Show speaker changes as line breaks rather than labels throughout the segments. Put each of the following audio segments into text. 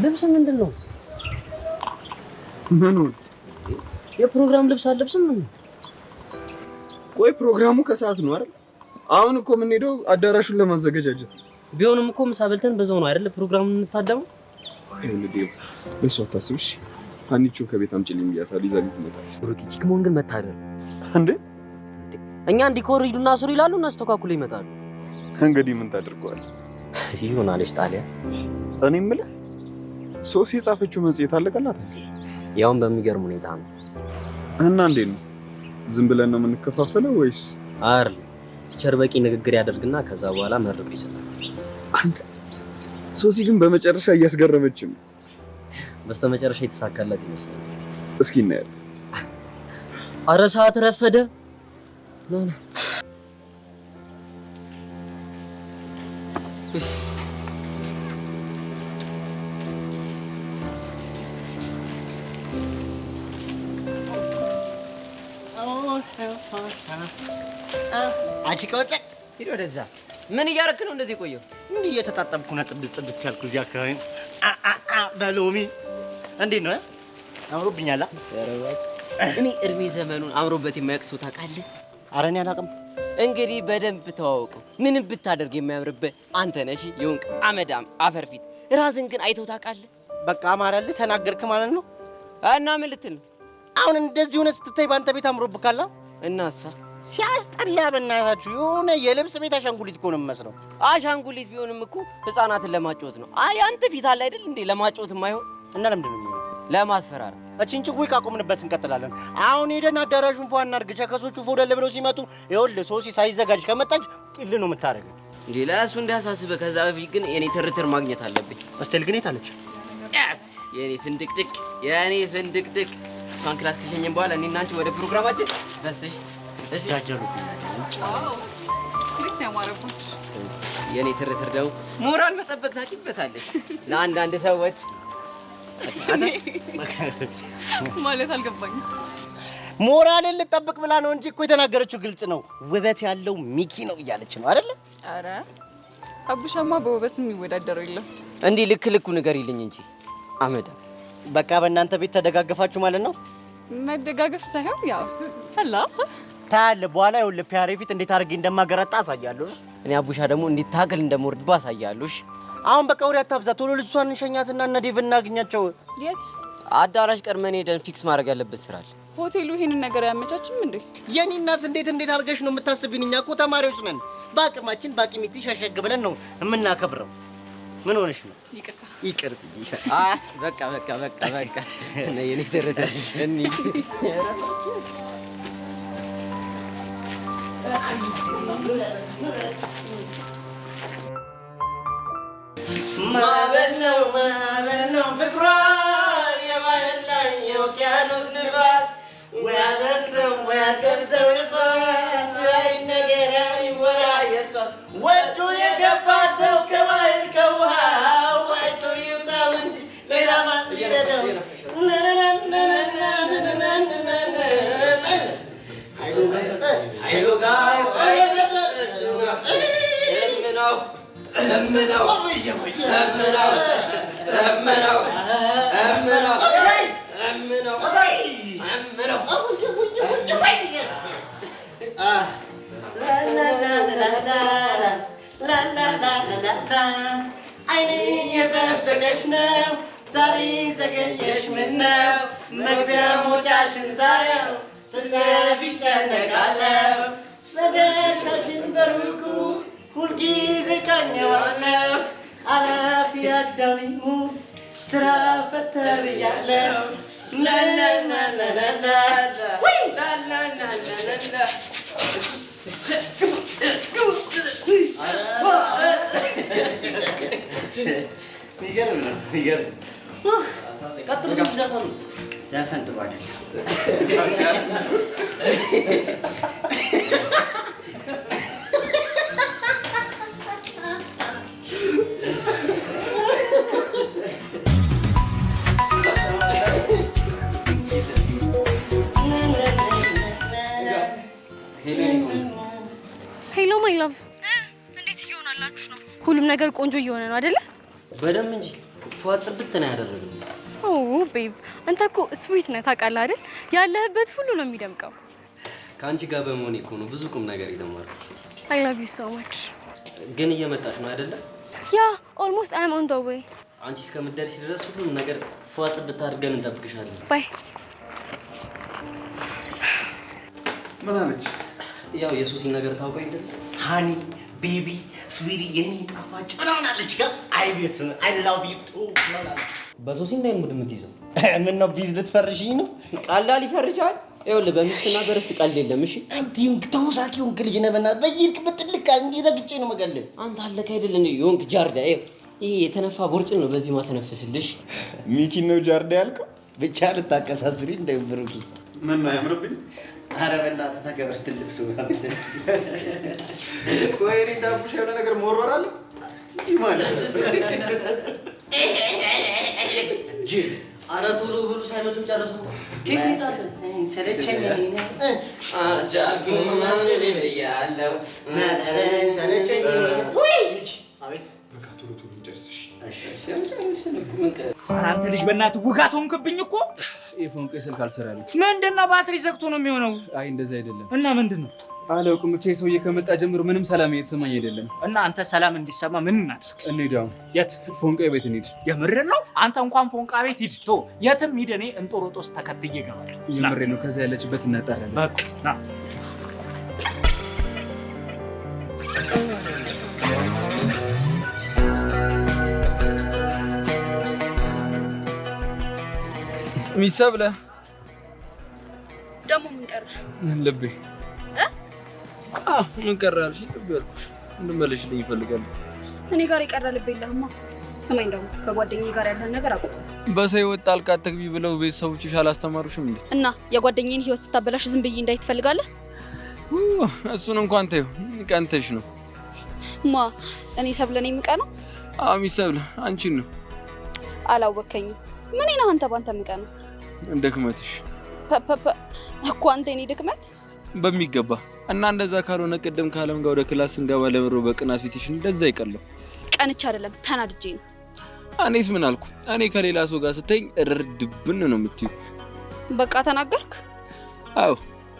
ልብስ ምንድን ነው?
ምኑን?
የፕሮግራም ልብስ አለብስም ነው?
ቆይ ፕሮግራሙ ከሰዓት ነው አይደል? አሁን እኮ የምንሄደው አዳራሹን ለማዘጋጀት።
ቢሆንም እኮ ምሳ በልተን በዛው ነው አይደል ፕሮግራሙን የምታደመው?
አይልዲው ለሷ አታስብሽ። ሀኒቾ ከቤት አምጪልኝ ብያታለሁ። ይዛ ቤት መጣች።
ብሩክ ቺክሞን ግን መታደል
እንዴ!
እኛ እንዲኮር ሂዱና ስሩ ይላሉ እና አስተካክሉ ይመጣሉ።
እንግዲህ ምን ታደርገዋል?
ይሆናልሽ ጣሊያ።
እኔ የምልህ ሶሲ የጻፈችው መጽሔት አለቀላት?
ያውን በሚገርም ሁኔታ ነው።
እና እንዴት ነው? ዝም ብለን ነው የምንከፋፈለው ወይስ?
አይደል ቲቸር በቂ ንግግር ያደርግና ከዛ በኋላ መርቆ ይሰጣል።
አንተ ሶሲ ግን በመጨረሻ እያስገረመችም ነው።
በስተመጨረሻ የተሳካላት ይመስላል።
እስኪ እናያለን።
ኧረ ሰዓት ረፈደ።
አንቺ ከወጣ ሂድ ወደዛ።
ምን እያደረክ ነው እንደዚህ ቆየው?
እንዲህ እየተጣጣብኩ ነው ጽድት ያልኩ እዚህ አካባቢ በሎሚ እንዴት ነው? አምሮብኛል።
እኔ እድሜ ዘመኑን አምሮበት የማያውቅ ሰው ታውቃለህ?
ኧረ እኔ አላውቅም።
እንግዲህ በደንብ ተዋወቀው። ምንም ብታደርግ የማያምርብህ አንተ ነሽ። የሆንክ አመዳም አፈር ፊት። ራስን ግን አይተው ታውቃለህ?
በቃ አማራልህ ተናገርክ ማለት ነው።
እና ምን ልትል ነው?
አሁን እንደዚህ ሆነ ስትታይ በአንተ ቤት አምሮብካላ?
እናሳ
ሲያስጠላ በእናታችሁ። የሆነ የልብስ ቤት አሻንጉሊት እኮ ነው የሚመስለው።
አሻንጉሊት ቢሆንም እኮ ህፃናትን ለማጫወት ነው። አይ አንተ ፊት አለ አይደል እንዴ? ለማጫወት የማይሆን
እና ለምንድን ነው የሚሆነው?
ለማስፈራራት።
እቺን ጭዌ ካቆምንበት እንቀጥላለን። አሁን ሄደን አዳራሹን ፏ እናድርግ። ቸከሶቹ ፎደል ብለው ሲመጡ ይኸውልህ ሶሲ ሳይዘጋጅ ከመጣች ቅል ነው የምታደርገው።
እንዴ ለእሱ እንዳያሳስበህ። ከዛ በፊት ግን የኔ ትርትር ማግኘት አለብኝ።
እስቴል ግን የት አለች?
የኔ ፍንድቅድቅ እሷን ክላስ ከሸኘን በኋላ እኔና አንቺ ወደ ፕሮግራማችን በስሽ
ጃጀሩ
የኔ ትርትር ደግሞ ሞራል መጠበቅ ታውቂበታለሽ። ለአንዳንድ ሰዎች
ማለት አልገባኝም።
ሞራልን ልጠብቅ ብላ ነው እንጂ እኮ የተናገረችው ግልጽ ነው። ውበት ያለው ሚኪ ነው እያለች ነው አይደለ?
አረ አቡሻማ በውበት የሚወዳደረው የለም።
እንዲህ ልክ ንገሪልኝ እንጂ አመዳ።
በቃ በእናንተ ቤት ተደጋገፋችሁ ማለት ነው?
መደጋገፍ ሳይሆን ያው አላ
ታያለህ። በኋላ ይኸውልህ ፒያሬ ፊት እንዴት አድርጌ እንደማገረጣ አሳያለሁ።
እኔ አቡሻ ደግሞ እንዴት ታገል እንደምወርድ ባሳያለሁ።
አሁን በቃ ወሬ አታብዛ። ቶሎ ልጅቷን እንሸኛትና እነ ዴቭ እናግኛቸው።
የት
አዳራሽ ቀድመን ሄደን ፊክስ ማድረግ ያለበት ስራ አለ።
ሆቴሉ ይሄንን ነገር አያመቻችም እንዴ?
የኔ እናት እንዴት አድርገሽ ነው የምታስቢን? እኛ እኮ ተማሪዎች ነን። በአቅማችን በአቅሚቲ ሸሸግ ብለን ነው የምናከብረው። ምን ሆነሽ ነው? ይቅር
በቃ የኔ ትርትር እንሂድ።
ማዕበል ነው ፍቅሯ የባህር ላይ የውቅያኖስ ንፋስ ወይ አደርሰው ንፋስ አይነገር ይወራ የሷ ወዶ የገባ ሰው ከባህር ከውሃው አይቶ ይውጣው እንጂ ሌላ ማን ይረዳው? አይኔ እየጠበቀሽ ነው ዛሬ ዘገየሽ ምነው? መግቢያ መውጫሽን ሳየው ስገቢ ጨነቃለሁ። መድረሻሽን በሩቁ ሁልጊዜ ቃኘዋለሁ። አላፊ አዳሚሙ ስራ ፈተር እያለሁ የሚገርም ነው። ቀጥሉ። ዘፈን ጥሩ አይደለም።
Hello, my love. ነገር ቆንጆ እየሆነ ነው አይደለ?
በደንብ እንጂ ፏ ጽድት ነው ያደረገው።
ኦ ቤብ አንተ እኮ ስዊት ነህ ታውቃለህ አይደል? ያለህበት ሁሉ ነው የሚደምቀው።
ከአንቺ ጋር በመሆኔ እኮ ነው ብዙ ቁም ነገር የተማርኩት።
I love you so much።
ግን እየመጣሽ ነው አይደለ?
ያ almost I am on the way።
አንቺ እስከምትደርሺ ድረስ ሁሉም ነገር ፏ ጽድት አድርገን እንጠብቅሻለን።
ባይ።
ምን አለች?
ያው የሱሲን ነገር ታውቀው አይደል? ሃኒ ቤቢ ስዊቲ የኔ ጣፋጭ ምናምን አለች። ጋር አይ ቤት አይ ላቭ ዩ ቱ ምናምን አለች። በሱሲ እንዳይሙድ የምትይዘው ምን ነው? ቢዝ ልትፈርሽኝ ነው?
ቀላል ይፈርጃል። ይኸውልህ በሚስትና በርስት ቀልድ የለም። እሺ
አንተም ተውሳኪ ሆንክ ልጅ ነህ። በእናትህ በይርቅበት ትልቅ እንዲረግጬ ነው መገልህ።
አንተ አለካ አይደል እንዴ ዮንክ ጃርዳ። ይሄ የተነፋ ቦርጭን ነው በዚህ ማተነፍስልሽ።
ሚኪ ነው ጃርዳ ያልከው?
ብቻ ልታቀሳስሪ እንዳይብሩኪ
ምን ነው ያምርብኝ?
ኧረ በእናትህ ተከበር ትልቅ ሰው
ቆይ እኔ እንዳቡሽ የሆነ ነገር መወርወር አለ እንዲህ ማለት
ኧረ ቶሎ ብሉ ሳይመጡም ጨርሰው ኬክ ይጣል ሰለቸኝ
አልቻልኩም ማንን ብያለሁ
ሰለቸኝ አቤት
በቃ ቶሎ ቶሎ እንጨርስሽ።
አንተ ልጅ በእናትህ ውጋት ሆንክብኝ እኮ።
የፎንቄ ስልክ አልሰራልኝ።
ምንድነው ባትሪ ዘግቶ ነው የሚሆነው?
አይ እንደዛ አይደለም።
እና ምንድነው?
አላውቅም ብቻ ሰውዬ ከመጣ ጀምሮ ምንም ሰላም እየተሰማኝ አይደለም።
እና አንተ ሰላም እንዲሰማ ምን እናድርግ?
እንሂድ አሁን።
የት?
ፎንቄ ቤት እንሂድ።
የምርህን ነው? አንተ እንኳን ፎንቃ ቤት ሂድ። ቶ የትም ሂድ፣ እኔ እንጦሮጦስ ተከትዬ እገባለሁ።
የምሬ ነው። ከዛ ያለችበት እናጣራለን።
በቃ ና
ሚሰብለ
ደግሞ ምን ቀረ?
ልቤ ምን ቀረ አልሽ? ልቤ አልኩሽ እንድመለሽልኝ እፈልጋለሁ።
እኔ ጋር የቀረ ልብ የለህማ። ስማኝ ደግሞ ከጓደኛዬ ጋር ያለህን ነገር አቁም።
በሰው ህይወት ጣልቃ አትግቢ ብለው ቤተሰቦችሽ አላስተማሩሽም እንዴ?
እና የጓደኛዬን ህይወት ስታበላሽ ዝም ብዬ እንዳይ ትፈልጋለህ?
እሱን እንኳን ተይው፣ ቀንተሽ ነው።
ማ እኔ ሰብለ ነኝ የምቀነው?
አዎ ሚሰብለ አንቺን ነው።
አላወከኝም። ምን ነው አንተ ባንተ የምቀነው?
ድክመትሽ
እኮ አንተ የኔ ድክመት
በሚገባ እና እንደዛ ካልሆነ ቅድም ካለም ጋር ወደ ክላስ ስንገባ ለምሮ በቅናት ፊትሽ እንደዛ ይቀለው።
ቀንቻ አይደለም ተናድጄ ነው።
እኔስ ምን አልኩ? እኔ ከሌላ ሰው ጋር ስተኝ እርድብን ነው የምትዩ።
በቃ ተናገርክ?
አዎ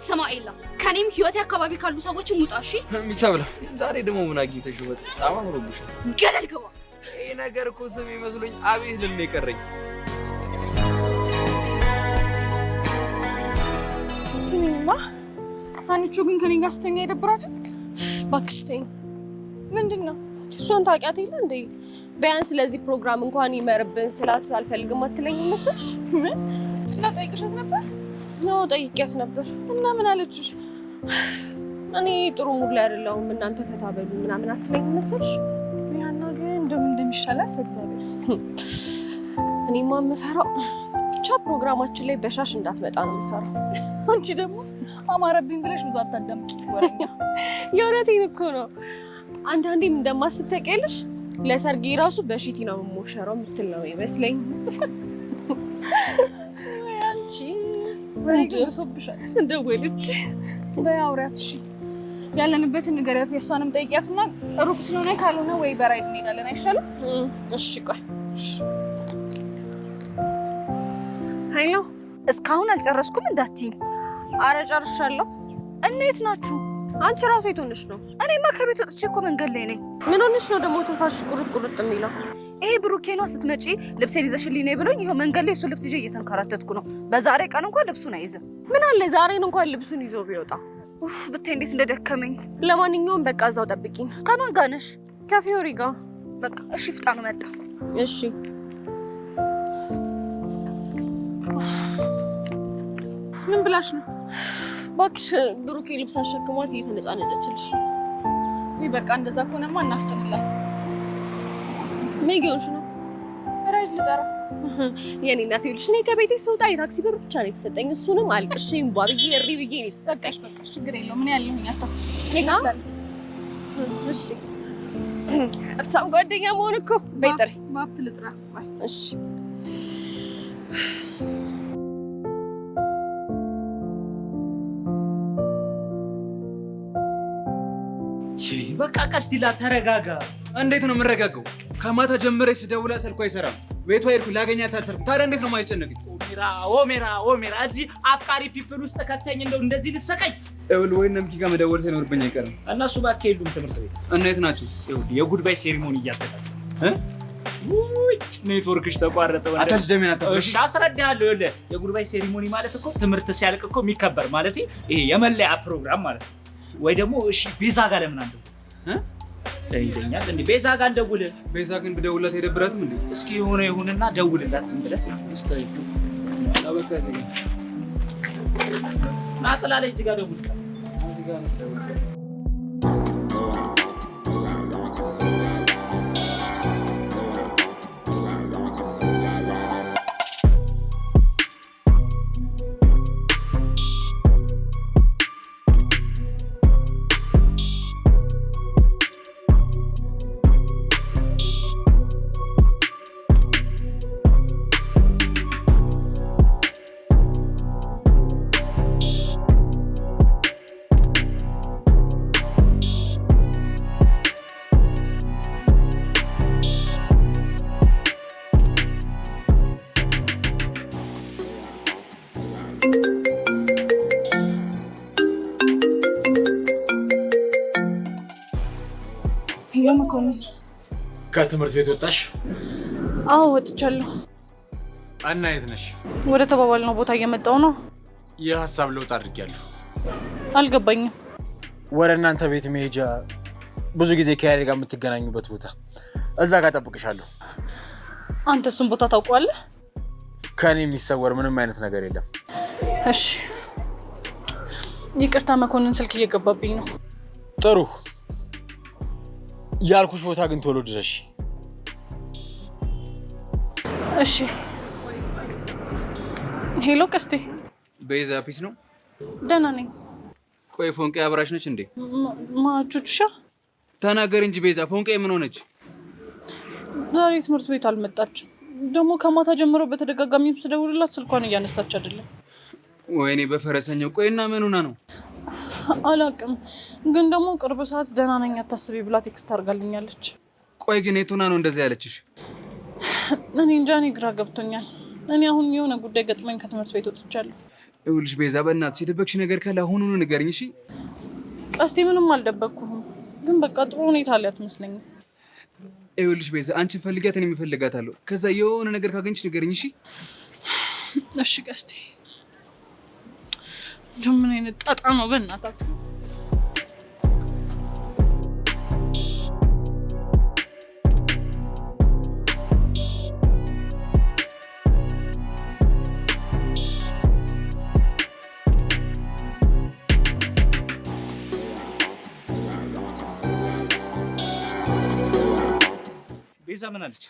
ስማ ኤላ፣ ከኔም ህይወቴ አካባቢ ካሉ ሰዎች ሙጣ። እሺ
ሚሰብለ ዛሬ ደግሞ ምን አግኝተሽ ነው? በጣም አምሮብሻል።
ገደል ግባ።
ይሄ ነገር እኮ ስም ይመስሉኝ አቤት ልል ነው የቀረኝ።
ስሚኝማ አንቺ ግን ከኔ ጋር ስተኛ አይደብራትም?
እባክሽ ተይኝ። ምንድነው? እሷን ታውቂያት የለ እንዴ? ቢያንስ ለዚህ ፕሮግራም እንኳን ይመርብን ስላት አልፈልግም አትለኝም መሰልሽ?
ምን ስለጠይቅሻት ነበር?
ነው ጠይቂያት ነበር።
እና ምን አለችሽ?
እኔ ጥሩ ሙድ ላይ አይደለሁም እናንተ ፈታ በሉ ምናምን አትለኝም መሰልሽ?
ያና ግን እንደምን እንደሚሻላት በእግዚአብሔር።
እኔማ የምፈራው ብቻ ፕሮግራማችን ላይ በሻሽ እንዳትመጣ ነው የምፈራው።
አንቺ ደግሞ አማረብኝ ብለሽ ብዙ አታዳምቂ ወረኛ።
የእውነቴን እኮ ነው። አንዳንዴም እንደማስብ ታውቂያለሽ፣ ለሰርጌ ራሱ በሺቲ ነው የምሞሸረው የምትል ነው ይመስለኝ።
አንቺ ወይሶብሻል።
እንደወለች
በያውራት እሺ፣ ያለንበትን ንገሪያት። የእሷንም ጠይቂያትና ሩቅ ስለሆነ ካልሆነ ወይ በራይድ እንሄዳለን አይሻልም?
እሺ ቆይ ሀይሎ፣
እስካሁን አልጨረስኩም እንዳትዪ።
አረ ጨርሻለሁ።
እንዴት ናችሁ?
አንቺ ራሱ የት ሆነሽ ነው?
እኔማ ከቤት ወጥቼ እኮ መንገድ ላይ ነኝ።
ምን ሆነሽ ነው ደግሞ ትንፋሽሽ ቁርጥ ቁርጥ የሚለው?
ይሄ ብሩኬ ነው ስትመጪ ልብሴን ይዘሽልኝ ነይ ብሎኝ ይኸው መንገድ ላይ እሱ ልብስ ይዤ እየተንከራተትኩ ነው። በዛሬ ቀን እንኳን ልብሱን አይዝም።
ምን አለ ዛሬን እንኳን ልብሱን ይዞ ቢወጣ።
ኡፍ ብታይ እንዴት እንደደከመኝ።
ለማንኛውም በቃ እዛው ጠብቂኝ።
ከማን ጋር ነሽ?
ከፊዮሪ ጋር።
በቃ እሺ፣ ፍጣኑ መጣ።
እሺ
ምን ብላሽ ነው?
እባክሽ ብሩኬ ልብስ አሸክሟት እየተነጫነጨችልሽ ነው።
ወይ በቃ እንደዛ ከሆነማ እናፍጥንላት።
ምን ሆነሽ ነው?
ራይድ ልጠራ።
የኔ እናት ይኸውልሽ፣ እኔ ከቤቴ ስወጣ የታክሲ ብር ብቻ ነው የተሰጠኝ። እሱንም አልቅሼ እንቧ ብዬ እሪ ብዬ ነው የተሰጠኝ።
በቃሽ ችግር የለውም። ምን ያለሁኝ አታስቢ። እኔ እከፍላለሁ።
እሺ እርሳም ጓደኛ መሆን እኮ በይ ጥሪ።
ባፕ ልጥራ።
እሺ
በቃ ቀስቲላ ተረጋጋ።
እንዴት ነው የምረጋጋው? ከማታ ጀምሬ ስደውላ ስልኳ አይሰራም። ቤቷ ሄድኩ ላገኛት አልቻልኩም። ታዲያ እንዴት ነው የማይጨነቅኝ?
ኦሜራ እዚህ አፍቃሪ ፒፕል ውስጥ ከተኝ እንደው እንደዚህ ልትሰቀኝ?
ይኸውልህ ወይ ነምኪ ጋር መደወል ሳይኖርብኝ አይቀርም።
እነሱ እባክህ የሉም ትምህርት ቤት።
እንዴት ናቸው?
ይኸውልህ የጉድባይ ሴሪሞኒ እያዘጋጁ ኔትወርክሽ ተቋረጠ።
አታች ደሜን አታውቅም።
እሺ አስረዳሃለሁ። ይኸውልህ የጉድባይ ሴሪሞኒ ማለት እኮ ትምህርት ሲያልቅ እኮ የሚከበር ማለት ይሄ የመለያ ፕሮግራም ማለት ነው። ወይ ደግሞ እሺ ቤዛ ጋር ለምን አንደው ይለኛል እንዴ? ቤዛ ጋር እንደውል።
ቤዛ ግን ብደውልላት አይደብራትም እንዴ?
እስኪ የሆነ ይሁንና ደውልላት ዝም ብለህ እስታይ
አበቃ እዚህ
ናጥላ ላይ እዚህ ጋር ደውልላት።
እዚህ ጋር ነው ደውልላት።
ከትምህርት ቤት ወጣሽ?
አዎ ወጥቻለሁ።
እና የት ነሽ?
ወደ ተባባልነው ቦታ እየመጣሁ ነው።
የሀሳብ ለውጥ አድርጌያለሁ።
አልገባኝም።
ወደ እናንተ ቤት መሄጃ ብዙ ጊዜ ከያሬ ጋር የምትገናኙበት ቦታ፣ እዛ ጋር እጠብቅሻለሁ።
አንተ እሱን ቦታ ታውቀዋለህ?
ከኔ የሚሰወር ምንም አይነት ነገር የለም።
እሺ ይቅርታ መኮንን፣ ስልክ እየገባብኝ ነው።
ጥሩ ያልኩሽ ቦታ ግን ቶሎ ድረሽ።
እሺ ሄሎ ቀስቴ።
ቤዛ ፒስ ነው?
ደህና ነኝ።
ቆይ ፎንቄ አብራሽ ነች እንዴ?
ማቹቹሻ
ተናገር እንጂ ቤዛ፣ ፎንቄ ምን ሆነች?
ዛሬ ትምህርት ቤት አልመጣችም። ደግሞ ከማታ ጀምሮ በተደጋጋሚ ስደውልላት ስልኳን እያነሳች አይደለም።
ወይኔ በፈረሰኛው። ቆይና ምን ሆና ነው?
አላውቅም፣ ግን ደግሞ ቅርብ ሰዓት ደህና ነኝ አታስቢ ብላ ቴክስት አድርጋልኛለች።
ቆይ ግን የት ሆና ነው እንደዚህ ያለችሽ?
እኔ እንጃ፣ እኔ ግራ ገብቶኛል። እኔ አሁን የሆነ ጉዳይ ገጥመኝ ከትምህርት ቤት ወጥቻለሁ።
ይኸውልሽ ቤዛ፣ በእናትሽ የደበቅሽ ነገር ካለ አሁኑኑ ንገሪኝ እሺ?
ቀስቴ ምንም አልደበቅኩህም፣ ግን በቃ ጥሩ ሁኔታ ላይ አትመስለኝም።
ይኸውልሽ ቤዛ፣ አንቺን ፈልጊያት እኔም እፈልጋታለሁ። ከዛ የሆነ ነገር ካገኝሽ ንገሪኝ እሺ?
እሺ ቀስቴ። ምን አይነት ጣጣ ነው በእናታችሁ?
ቤዛ ምን አለች?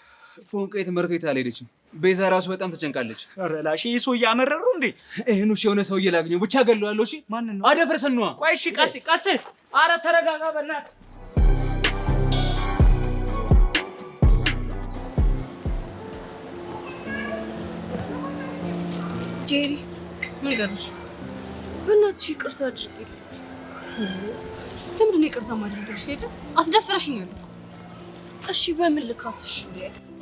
ፎንቄ ትምህርት ቤት አልሄደችም። ቤዛ ራሱ በጣም ተጨንቃለች።
ኧረ ላሽ ይሄ ሰው እያመረሩ እንዴ?
ይሄን እሺ፣ የሆነ ሰውዬ ላግኘው ብቻ ገለዋለሁ። እሺ
ማንን ነው?
አደፍርሰን ነዋ።
ቆይ እሺ፣ ቀስቴ፣ ኧረ ተረጋጋ በእናትህ።
ጄሪ
ምን ገርሽ?
በእናትሽ ይቅርታ አድርጊልኝ።
ለምንድን ነው ይቅርታ ማድረግልሽ? ሄደ አስደፍረሽኛል።
እሺ በምን ልካስሽ?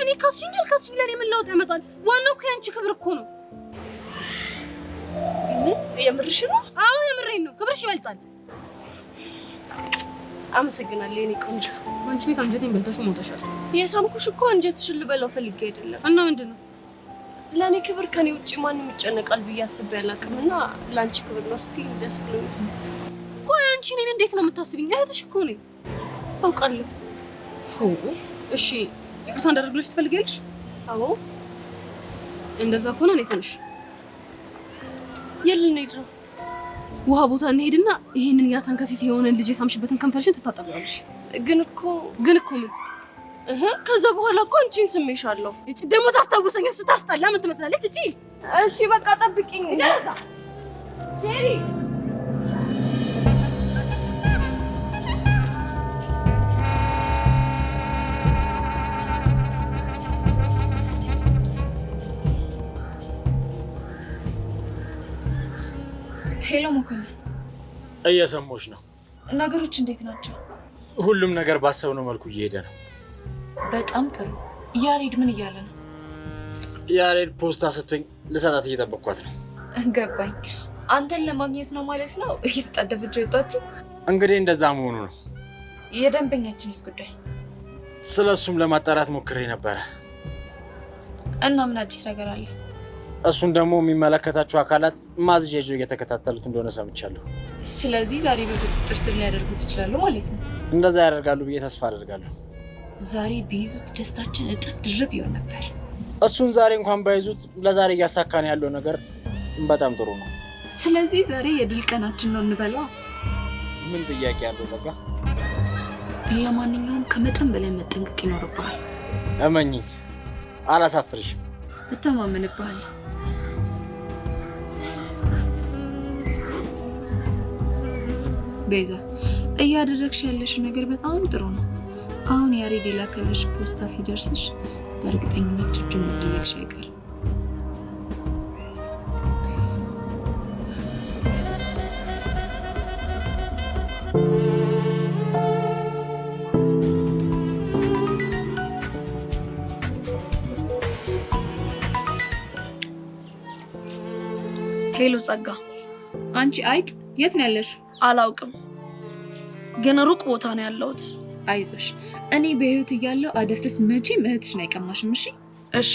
እኔ ካስሽኝ አልካስሽኝ ለኔ ምን ለውጥ ያመጣል? ዋናው እኮ ያንቺ ክብር እኮ ነው።
ምን የምርሽ ነው?
አዎ የምሬን ነው። ክብርሽ ይበልጣል።
አመሰግናለሁ የኔ ቆንጆ።
አንቺ ቤት አንጀቴን በልተሽው ሞተሻል።
የሳምኩሽ እኮ አንጀትሽን ልበላው ፈልጌ አይደለም።
እና ምንድን ነው?
ለእኔ ክብር ከኔ ውጭ ማንም ይጨነቃል ብዬ አስቤ አላውቅምና ለአንቺ ክብር ነው። እስቲ ደስ ብሎኛል።
ቆይ አንቺ እኔን እንዴት ነው የምታስቢኝ? እህትሽ እኮ ነኝ።
አውቃለሁ።
እሺ ይቅርታ እንዳደርግልሽ ትፈልጊያለሽ?
አዎ።
እንደዛ ከሆነ እኔ ትንሽ
የት ልንሄድ ነው?
ውሃ ቦታ እንሄድና ይሄንን ያተንከሲስ የሆነን ልጅ የሳምሽበትን ከንፈርሽን ትታጠቢዋለሽ።
ግን እኮ
ምን?
ከዛ በኋላ እኮ አንቺን ስሜሻለሁ።
እቺ ደግሞ ታስታውሰኝ ስታስጠላ ምን ትመስላለች እቺ?
እሺ በቃ ጠብቂኝ። ጄሪ
ሄሎ መኮንን፣
እየሰማሁሽ ነው።
ነገሮች እንዴት ናቸው?
ሁሉም ነገር ባሰብነው መልኩ እየሄደ ነው።
በጣም ጥሩ። ያሬድ ምን እያለ ነው?
ያሬድ ፖስታ ሰጥቶኝ ልሰጣት እየጠበቅኳት ነው።
ገባኝ። አንተን ለማግኘት ነው ማለት ነው እየተጣደፈች የወጣችው?
እንግዲህ እንደዛ መሆኑ ነው።
የደንበኛችንስ ጉዳይ?
ስለሱም ለማጣራት ሞክሬ ነበረ
እና ምን አዲስ ነገር አለ?
እሱን ደግሞ የሚመለከታቸው አካላት ማዝዣ ይዘው እየተከታተሉት እንደሆነ ሰምቻለሁ።
ስለዚህ ዛሬ በቁጥጥር ስር ሊያደርጉት ይችላሉ ማለት ነው?
እንደዛ ያደርጋሉ ብዬ ተስፋ አደርጋለሁ።
ዛሬ ቢይዙት ደስታችን እጥፍ ድርብ ይሆን ነበር።
እሱን ዛሬ እንኳን ባይዙት ለዛሬ እያሳካን ያለው ነገር በጣም ጥሩ ነው።
ስለዚህ ዛሬ የድል ቀናችን ነው እንበላ።
ምን ጥያቄ ያለው ጸጋ?
ለማንኛውም ከመጠን በላይ መጠንቀቅ ይኖርብሃል።
እመኚኝ፣ አላሳፍርሽም።
እተማመንብሃለሁ። ቤዛ፣ እያደረግሽ ያለሽ ነገር በጣም ጥሩ ነው። አሁን ያሬድ የላከልሽ ፖስታ ሲደርስሽ በእርግጠኝነት እጁን መደለግሽ አይቀርም።
ሄሎ ጸጋ።
አንቺ አይጥ የት ነው ያለሽ?
አላውቅም፣ ግን ሩቅ ቦታ ነው ያለሁት።
አይዞሽ፣ እኔ በህይወት እያለሁ አደፍርስ መቼም እህትሽን አይቀማሽም። እሺ
እሺ።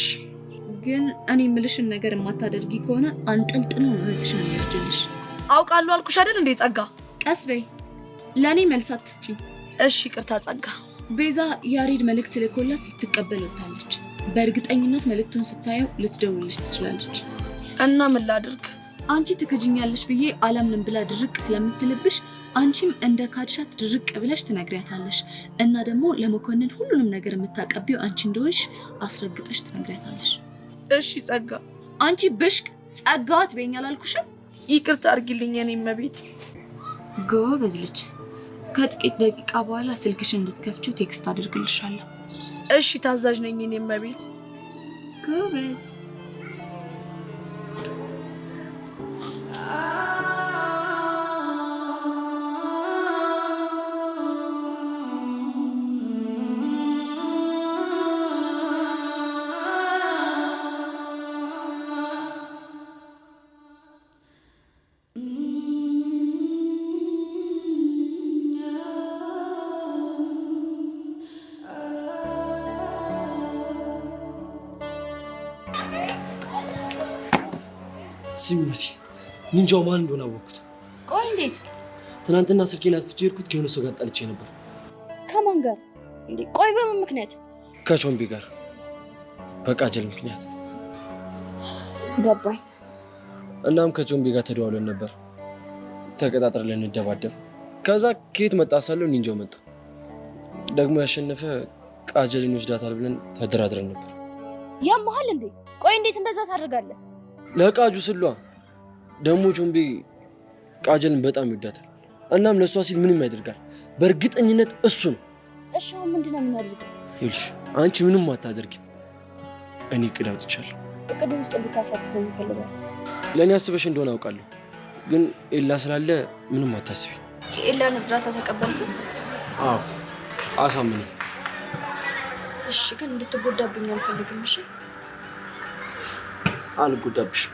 ግን እኔ የምልሽን ነገር የማታደርጊ ከሆነ አንጠልጥሎ ነው እህትሽን የሚወስድልሽ።
አውቃለሁ አልኩሽ አይደል እንዴ ጸጋ።
ቀስ በይ፣ ለእኔ መልስ አትስጪኝ።
እሺ ይቅርታ ጸጋ።
ቤዛ ያሬድ መልእክት ልኮላት ልትቀበል ወጥታለች። በእርግጠኝነት መልእክቱን ስታየው ልትደውልልሽ ትችላለች።
እና ምን ላድርግ?
አንቺ ትክጅኛለሽ ብዬ አላምንም ብላ ድርቅ ስለምትልብሽ አንቺም እንደ ካድሻት ድርቅ ብለሽ ትነግሪያታለሽ። እና ደግሞ ለመኮንን ሁሉንም ነገር የምታቀቢው አንቺ እንደሆንሽ አስረግጠሽ ትነግሪያታለሽ።
እሺ ጸጋ።
አንቺ ብሽቅ ጸጋዋት በይኝ አላልኩሽም?
ይቅርታ አድርጊልኝ የኔ እመቤት።
ጎበዝ ልጅ። ከጥቂት ደቂቃ በኋላ ስልክሽን እንድትከፍቺው ቴክስት አድርግልሻለሁ።
እሺ ታዛዥ ነኝ የኔ እመቤት።
ጎበዝ።
ስሚ መሲ፣ ኒንጃው ማን እንደሆነ አወቅኩት።
ቆይ እንዴት?
ትናንትና ስልኬን አጥፍቼ ሄድኩት። ከሆነ ሰው ጋር ጣልቼ ነበር።
ከማን ጋር እንዴ? ቆይ በምን ምክንያት?
ከቾምቢ ጋር። በቃጀል ምክንያት።
ገባኝ።
እናም ከቾምቢ ጋር ተደዋውለን ነበር፣ ተቀጣጥረን ልንደባደብ። ከዛ ከየት መጣ ሳለው ኒንጃው መጣ። ደግሞ ያሸነፈ ቃጀልን ይወስዳታል ብለን ተደራድረን ነበር።
ያመሃል እንዴ? ቆይ እንዴት እንደዛ ታደርጋለህ?
ለቃጁ ስሏ። ደግሞ ቾምቢ ቃጀልን በጣም ይወዳታል። እናም ለሷ ሲል ምንም ያደርጋል። በእርግጠኝነት እሱ ነው።
እሺ አሁን ምንድነው የምናደርገው?
ይኸውልሽ አንቺ ምንም አታደርጊም። እኔ እቅድ አውጥቻለሁ።
እቅዱ ውስጥ እንድታሳትፈኝ እፈልጋለሁ።
ለእኔ አስበሽ እንደሆነ አውቃለሁ፣ ግን ኤላ ስላለ ምንም አታስቢ።
የኤላን እርዳታ ተቀበልክ?
አዎ አሳምኝ።
እሺ ግን እንድትጎዳብኝ አልፈልግም። እሺ
አልጎዳብሽም።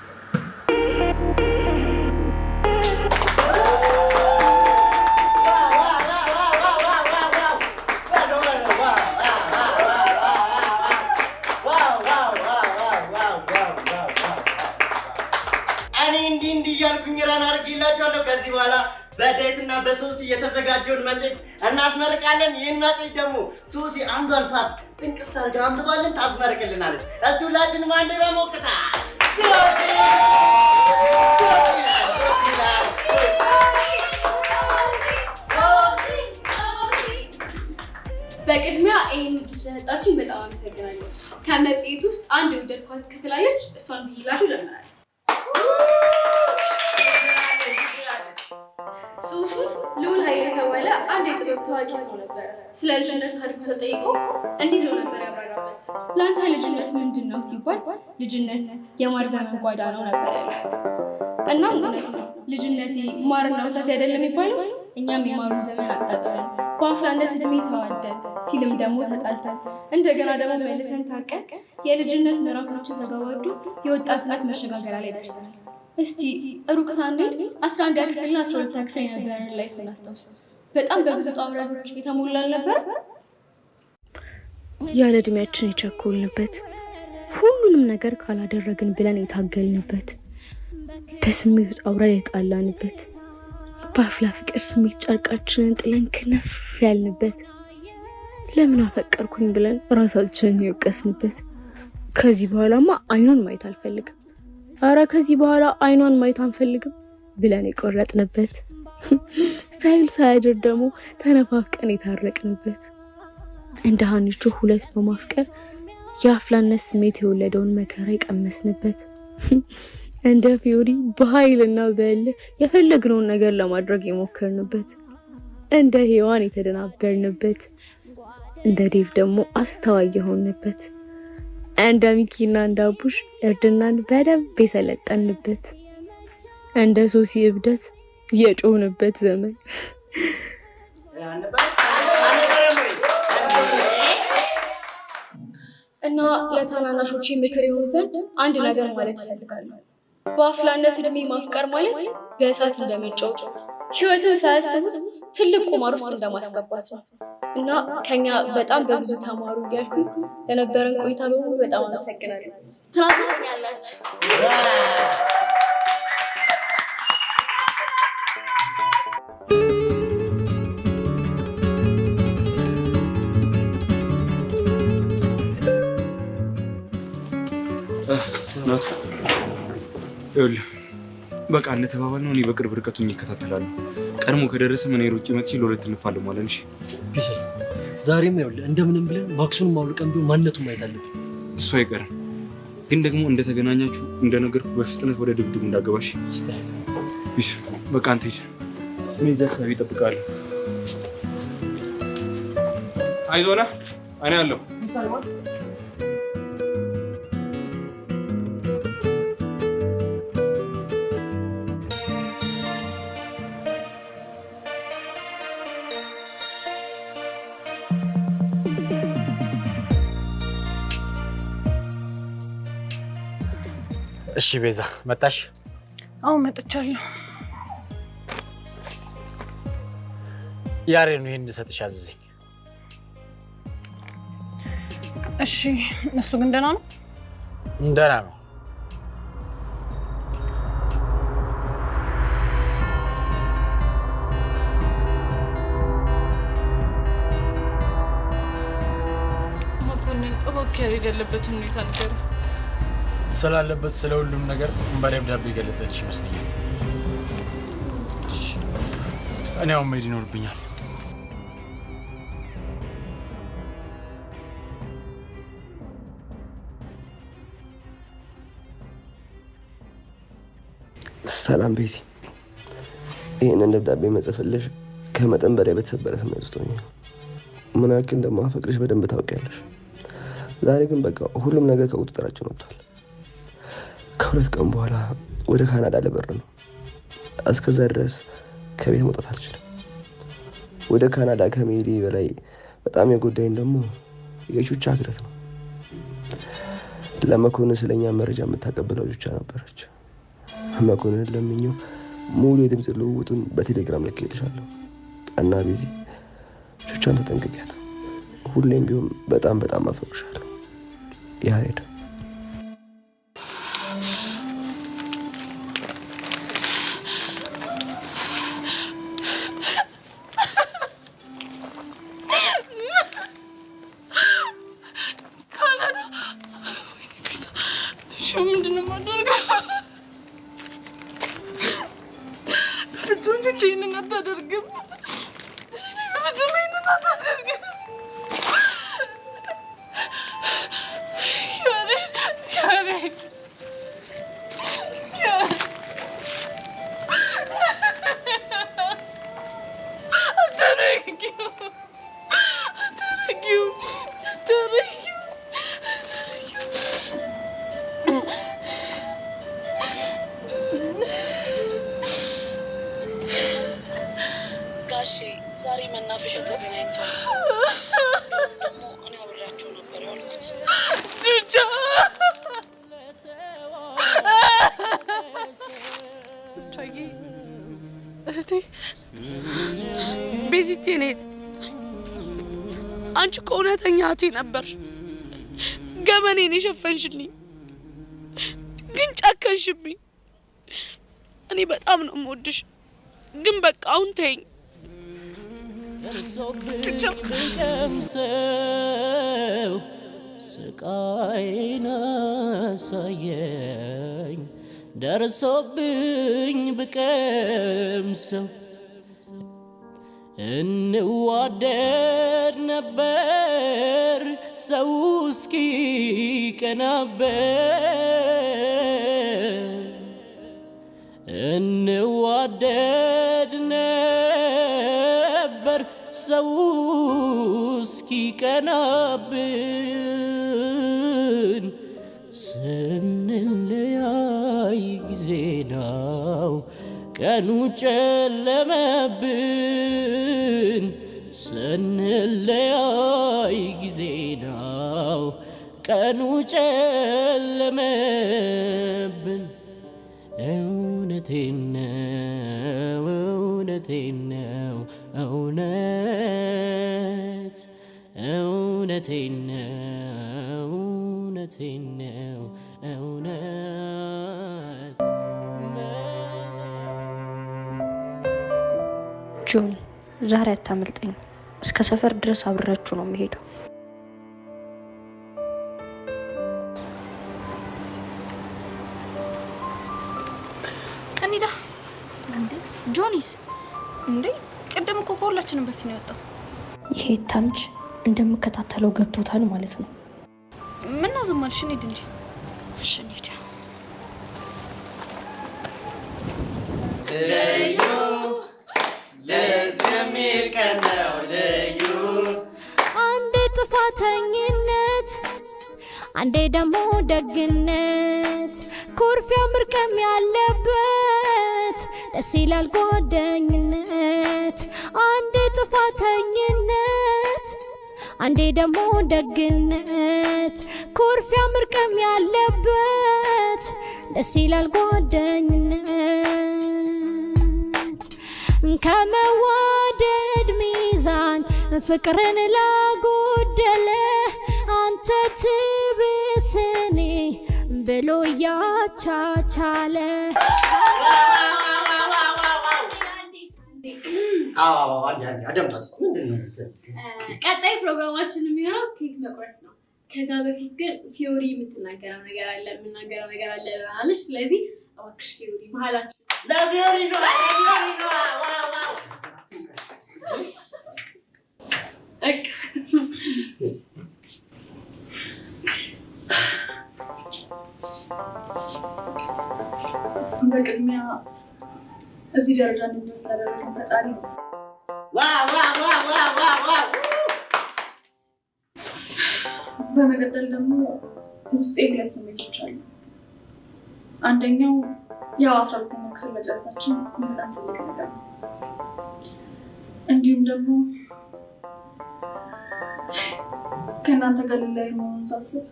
እኔ እንዲህ እያልኩኝ ራን አድርጌላችኋለሁ። ከዚህ በኋላ በዳይትና በሶሲ የተዘጋጀውን መጽሔት እናስመርቃለን። ይህን መጽሔት ደግሞ ሶሲ አንዷን ፓርት ጥንቅስ አድርጋ አንብባለን ታስመርቅልናለች። እስቲ ሁላችንም አንድ በሞቅታ ሶሲ
በቅድሚያ ይህን ስለሰጣችኝ በጣም አመሰግናለሁ። ከመጽሔት ውስጥ አንድ የወደድኳት ክፍል አለች። እሷን ብይላችሁ ጀምራለሁ። ጽሑፉን ልዑል ኃይሌ የተባለ አንድ የጥበብ ታዋቂ ሰው ነበረ። ስለ ልጅነት ታሪኩ ተጠይቆ እንዲህ ብሎ ነበር ያብራራበት። ለአንተ ልጅነት ምንድን ነው ሲባል ልጅነት የማር ዘመን ጓዳ ነው ነበር ያለው። እናም እውነት ነው። ልጅነቴ ማርና ወተት አይደለም የሚባለው። እኛም የማሩን ዘመን አጣጥመን በአፍላነት እድሜ ተዋደን ሲልም ደግሞ ተጣልተን እንደገና ደግሞ መልሰን ታርቀን የልጅነት ምዕራፋችን ተገባዶ የወጣትነት መሸጋገሪያ ላይ ደርሰናል። እስቲ ሩቅ ሳንሄድ 11ኛ ክፍልና 12ኛ ክፍል የነበረን ላይፍ እናስታውስ። በጣም በብዙ ውጣ ውረዶች የተሞላ አልነበረ?
ያለ እድሜያችን የቸኮልንበት፣ ሁሉንም ነገር ካላደረግን ብለን የታገልንበት፣ በስሜት ውጣ ውረድ የጣላንበት፣ በአፍላ ፍቅር ስሜት ጨርቃችንን ጥለን ክነፍ ያልንበት፣ ለምን አፈቀርኩኝ ብለን ራሳችንን የወቀስንበት፣ ከዚህ በኋላማ አይኑን ማየት አልፈልግም፣ አረ ከዚህ በኋላ አይኗን ማየት አንፈልግም ብለን የቆረጥንበት፣ ሳይል ሳያድር ደግሞ ተነፋፍቀን የታረቅንበት፣ እንደ ሀኒቾ ሁለት በማፍቀር የአፍላነት ስሜት የወለደውን መከራ የቀመስንበት፣ እንደ ፊዮሪ በኃይልና በእልህ የፈለግነውን ነገር ለማድረግ የሞከርንበት፣ እንደ ሔዋን የተደናበርንበት፣ እንደ ዴቭ ደግሞ አስተዋይ የሆንበት፣ እንደ ሚኪና እንደ አቡሽ እርድናን በደንብ የሰለጠንበት፣ እንደ ሶሲ እብደት የጮህንበት ዘመን
እና ለታናናሾቼ ምክር ይሆን ዘንድ አንድ ነገር ማለት እፈልጋለሁ። በአፍላነት እድሜ ማፍቀር ማለት በእሳት እንደመጫወት ህይወትን ሳያስቡት ትልቅ ቁማር ውስጥ እንደማስገባት ነው እና ከኛ በጣም በብዙ ተማሩ እያልኩኝ ለነበረን ቆይታ በሙሉ በጣም አመሰግናለሁ። ትናፍቁኛላችሁ።
ናቱ ይኸውልህ በቃ እንደተባባልነው እኔ በቅርብ ርቀት ሆኜ እከታተላለሁ። ቀድሞ ከደረሰ ምን ሩጭ መጥቼ ለሁለት እንፋለማለን። እሺ
ቢሴ ዛሬም ይኸውልህ እንደምንም ብለን ማክሱን ማውልቀን ቢሆን ማንነቱን ማየት አለብን።
እሱ አይቀርም፣ ግን ደግሞ እንደተገናኛችሁ እንደነገርኩ በፍጥነት ወደ ድብድቡ እንዳገባሽ። ቢስ በቃ አንተ ሂድ፣ እኔ እዛ አካባቢ እጠብቅሃለሁ። አይዞህ ና እኔ አለሁ።
እሺ ቤዛ መጣሽ?
አዎ መጥቻለሁ።
ያሬድ ነው ይሄን እንድሰጥሽ አዘዘኝ።
እሺ እሱ ግን ደህና ነው?
ደህና ነው።
መኮንን እባክህ ያሬድ ያለበትን ሁኔታ ንገረኝ።
ስላለበት ስለ ሁሉም ነገር በደብዳቤ ገለጸልሽ ይመስለኛል። እኔ አሁን መሄድ ይኖርብኛል።
ሰላም ቤዚ፣ ይህንን ደብዳቤ መጽፍልሽ ከመጠን በላይ በተሰበረ ስሜት ውስጥ ሆኜ ምን ያክል እንደማፈቅርሽ በደንብ ታውቂያለሽ። ዛሬ ግን በቃ ሁሉም ነገር ከቁጥጥራችን ወጥቷል። ከሁለት ቀን በኋላ ወደ ካናዳ ልበር ነው። እስከዛ ድረስ ከቤት መውጣት አልችልም። ወደ ካናዳ ከመሄዴ በላይ በጣም የጎዳኝ ደግሞ የቹቻ ክረት ነው። ለመኮንን ስለኛ መረጃ የምታቀብለው ቹቻ ነበረች። መኮንን ለምኜው ሙሉ የድምፅ ልውውጡን በቴሌግራም ልኬልሻለሁ እና ቤዚ ቹቻን ተጠንቅቂያት። ሁሌም ቢሆን በጣም በጣም አፈቅርሻለሁ ያሬድ።
ምንድነው የማደርገው? በፍጹም ይህንን አታደርግም። በፍጹም ይህንን አታደርግም። ያሬድ ያሬድ አታደርጊው አታደርጊው አታደርጊው። አንቺ እኮ እውነተኛ እህቴ ነበር። ገመኔን የሸፈንሽልኝ ግን ጨከንሽብኝ። እኔ በጣም ነው የምወድሽ፣ ግን በቃ አሁን ተይኝ።
ስቃይን አሳየኝ ደርሶብኝ ብቀምሰው እንዋደድ ነበር ሰው እስኪቀናበት እንዋደድ ነበር ሰው እስኪቀናብን ስንለያይ ጊዜ ነው ቀኑ ጨለመብን ስንለያይ ጊዜ ነው ቀኑ ጨለመብን እውነቴን ነው እውነቴን ነው እውነት እውነቴን ነው እውነቴን ነው እውነት
ጆኒ ዛሬ አታመልጠኝ። እስከ ሰፈር ድረስ አብሬያችሁ ነው የምሄደው።
እንዴ ጆኒስ እንዴ ቀደም እኮ ከሁላችንም በፊት ነው የወጣው።
ይሄ ታምጅ እንደምከታተለው ገብቶታል ማለት ነው።
ምን ነው ዝም አልሽ? እንሂድ እንጂ። እሺ እንሂድ።
ልዩ ደስ የሚል ቀን ነው ልዩ
አንዴ ጥፋተኝነት አንዴ ደግሞ ደግነት ኩርፊያ ምርቀም ያለበት ደስ ይላል ጓደኝነት አንዴ ጥፋተኝነት አንዴ ደግሞ ደግነት ኩርፊያ ምርቀም ያለበት ደስ ይላል ጓደኝነት ከመዋደድ ሚዛን ፍቅርን ላጎደለ አንተ ትብስኔ ብሎ ያቻቻለ
ቀጣይ ፕሮግራማችን የሚሆነው ኬክ መቁረስ ነው። ከዛ በፊት ግን ፊዮሪ የምትናገረው ነገር አለ አለች። ስለዚህ እባክሽ ፊዮሪ መሀላችን
ለፊዮሪ ነው
በቅድሚያ እዚህ ደረጃ እንድንደርስ ያደረገን ፈጣሪ ነው። በመቀጠል ደግሞ ውስጤ ሁለት ስሜቶች አሉ። አንደኛው ያው 12ኛ ክፍል መጨረሳችን በጣም ትልቅ ነገር ነው። እንዲሁም ደግሞ ከእናንተ ጋር ልላይ መሆኑን ሳስብ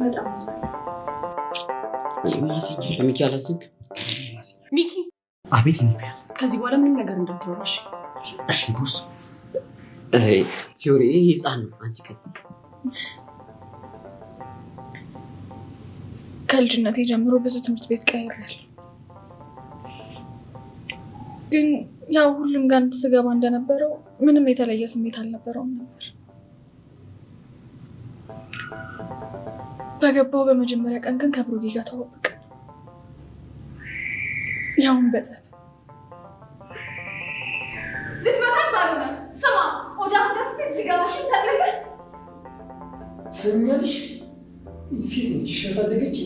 በጣም
ማስዬ ለሚኪ አላስንክ
ሚኪ
አቤት ይነኛል።
ከዚህ በኋላ ምንም ነገር እንዳትወራሽ
እሺ ቦስ።
ፊዮሪ ህፃን ነው። አንቺ
ከልጅነቴ ጀምሮ ብዙ ትምህርት ቤት ቀይሬያለሁ። ግን ያው ሁሉም ጋር ስገባ እንደነበረው ምንም የተለየ ስሜት አልነበረውም ነበር። በገባው በመጀመሪያ ቀን ግን ከብሩጌ ጋር ተዋወቅን። ያውን በጸብ
ልትመታኝ ባልሆነ ስማ ቆዳ ደፍ እዚህ ጋር ማሽን ሰቅልልህ
ትሰሚኛለሽ? ሴት ነች ያሳደገች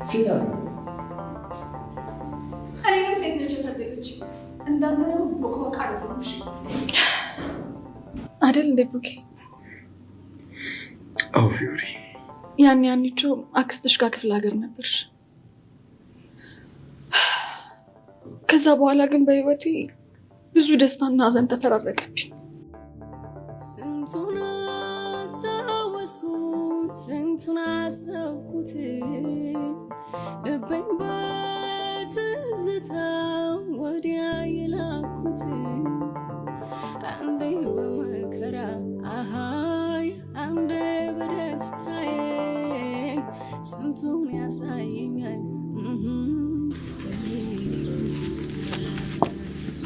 ሴት አለ።
እኔንም ሴት ነች ያሳደገች። እንዳንተ ደግሞ ቦቅቦቅ አደረግሽ
አይደል እንደ ብሩኬ?
አዎ ፊዮሪ፣
ያኒቾ አክስትሽ ጋር ክፍለ ሀገር ነበርሽ። ከዛ በኋላ ግን በህይወቴ ብዙ ደስታና ሀዘን ተፈራረቀብኝ።
ስንቱን አስታወስኩት ስንቱን አሰብኩት ልቤን በትዝታ ወዲያ የላኩት አንዴ በመከራ አንዴ በደስታዬ ስንቱን ያሳየኛል።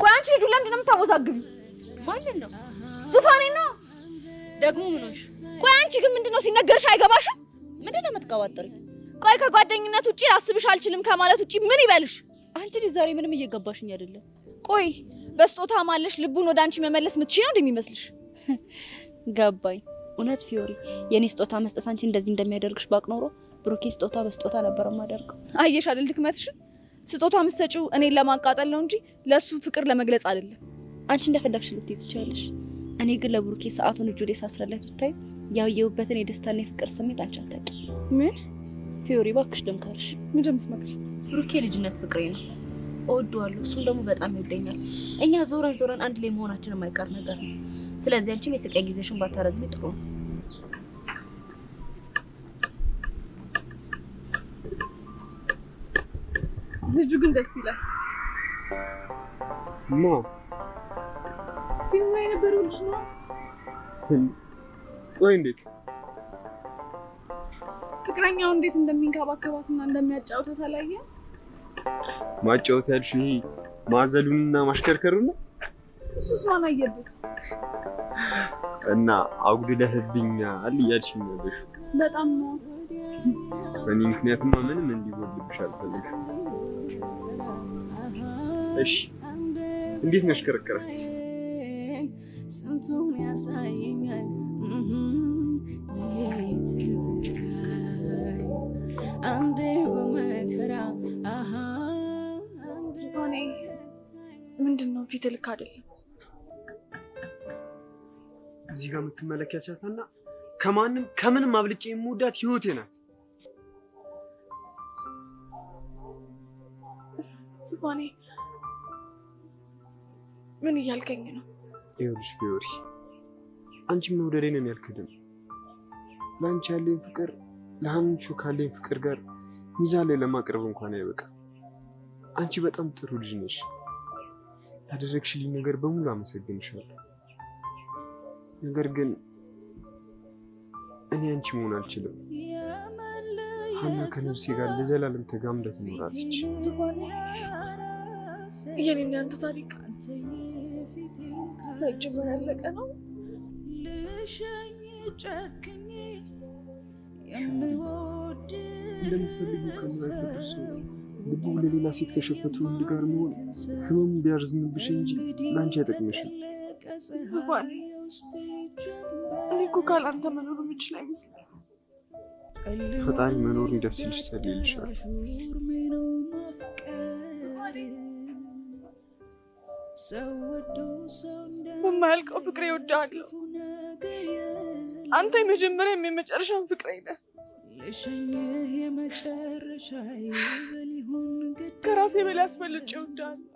ቆይ አንቺ ልጁ ለምንድን ነው የምታወዛግቢው? ማንን ነው? ዙፋኔን ነው ደግሞ ምን ሆንሽ? ቆይ አንቺ ግን ምንድነው ሲነገርሽ አይገባሽም? ምንድነው የምትቀባጥሪው? ቆይ ከጓደኝነት ውጪ አስብሽ አልችልም ከማለት ውጪ ምን ይበልሽ? አንቺ ልጅ ዛሬ ምንም እየገባሽኝ አይደለም። ቆይ በስጦታ ማለሽ ልቡን ወደ አንቺ መመለስ ምትችይ ነው እንደሚመስልሽ? ገባኝ። እውነት ፊዮሪ፣ የኔ ስጦታ መስጠት አንቺ እንደዚህ እንደሚያደርግሽ ባቅ ኖሮ ብሩኬ ስጦታ በስጦታ ነበር ማደርገው። አየሽ አይደል ድክመትሽ? ስጦታ መስጠጪው እኔን ለማቃጠል ነው እንጂ ለሱ ፍቅር ለመግለጽ አይደለም። አንቺ እንደፈለግሽ ልትይ ትችያለሽ። እኔ ግን ለብሩኬ ሰዓቱን እጁ ላይ ሳስረለት ብታይ ያየሁበትን የደስታና የፍቅር ስሜት አንቺ አታውቂም። ምን ፊዮሪ፣ እባክሽ ልምከርሽ። ምንድን ነው የምትመክሪኝ? ብሩኬ ልጅነት ፍቅሬ ነው፣ እወደዋለሁ። እሱም ደግሞ በጣም ይወደኛል። እኛ ዞረን አንድ ላይ መሆናችን የማይቀር ነገር ነው። ስለዚህ አንቺም የስቃይ ጊዜሽን ባታረዝሚ ጥሩ ነው።
ልጁ ግን ደስ ይላል። ፊልም ላይ የነበረው ልጅ ነው።
ቆይ እንዴት
ፍቅረኛው እንዴት እንደሚንከባከባትና እንደሚያጫውታት አላየ?
ማጫወት ያልሽ ይሄ ማዘሉንና ማሽከርከሩን ነው?
እሱስ ማን አየበት?
እና አጉድለህብኛል እያልሽኝ ነበር።
በጣም ነው።
በእኔ ምክንያትማ ምንም እንዲጎልብሽ አልፈልግም። እሺ እንዴት ነሽ ከረከራት?
ስንቱን ያሳየኛል አንዴ በመከራ
ዙፋኔ ምንድን ነው ፊት ልክ አይደለም።
እዚህ ጋር የምትመለከቻትና ከምንም አብልጬ የምወዳት ህይወቴ ናት።
ዙፋኔ ምን እያልከኝ ነው?
ይኸውልሽ ፊዮሪ፣ አንቺም መውደዴን ያልክድም። ለአንቺ ያለኝ ፍቅር ለአንቺ ካለኝ ፍቅር ጋር ሚዛን ላይ ለማቅረብ እንኳን አይበቃም። አንቺ በጣም ጥሩ ልጅ ነሽ። ያደረግሽልኝ ነገር በሙሉ አመሰግንሻለሁ። ነገር ግን እኔ አንቺ መሆን አልችልም። ሀና ከነፍሴ ጋር ለዘላለም ተጋምዳ ትኖራለች።
የኔና ያንተ ታሪክ ሳይጀመር ያለቀ ነው።
እንደምትፈልጊው ከማይፈቅድ ሰው ልቡ ለሌላ ሴት ከሸፈቱ ወንድ ጋር መሆን ህመሙ ቢያርዝምብሽ እንጂ ለአንቺ አይጠቅምሽም።
እኔ እኮ ካላንተ መኖር የምችል አይመስለኝም።
ፈጣሪ መኖር ደስ ይልሽ ጸልይልሻለሁ።
በማያልቀው ፍቅሬ እወድሃለሁ። አንተ የመጀመሪያም የመጨረሻም ፍቅሬ ነህ። ከራሴ በላይ አስበልጬ እወድሃለሁ።